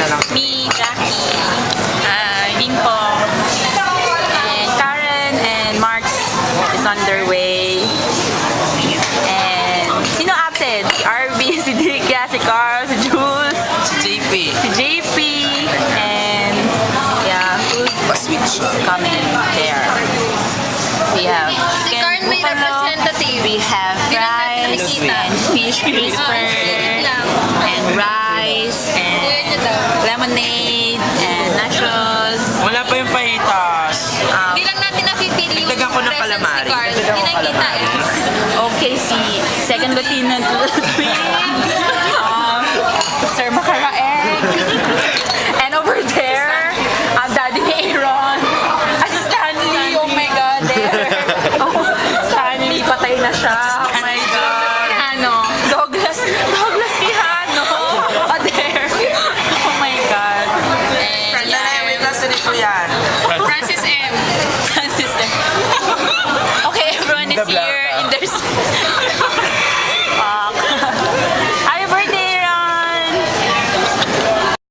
na lang. Me, Jackie, Ginpo, and Karen and Marks is on their way. And sino absent? Si RB, si Dika, si Carl, si Jules, Si JP. si JP, and yeah, who's Pa-switch. coming there? We have Si Carl may representative. we have Di lang natin rice nakikita. and fish crisper lang. and rice and Kuya niya daw. lemonade and nachos. Wala pa yung fajitas. Hindi lang natin na-feel yung Dagdagan ko ng presence ni calamari. Carl. Dagdagan ko Hindi nakikita eh. Okay, si Second Lieutenant Sir Macaraeg. And over there, ang daddy ni Aaron. As Stanley, oh my God, there. Oh, Stanley, patay na siya. Oh my God. Ano? Douglas Quijano. Oh, there. Oh my God. And May kasi nito yan. Francis M. Francis M. Okay, everyone is The here in their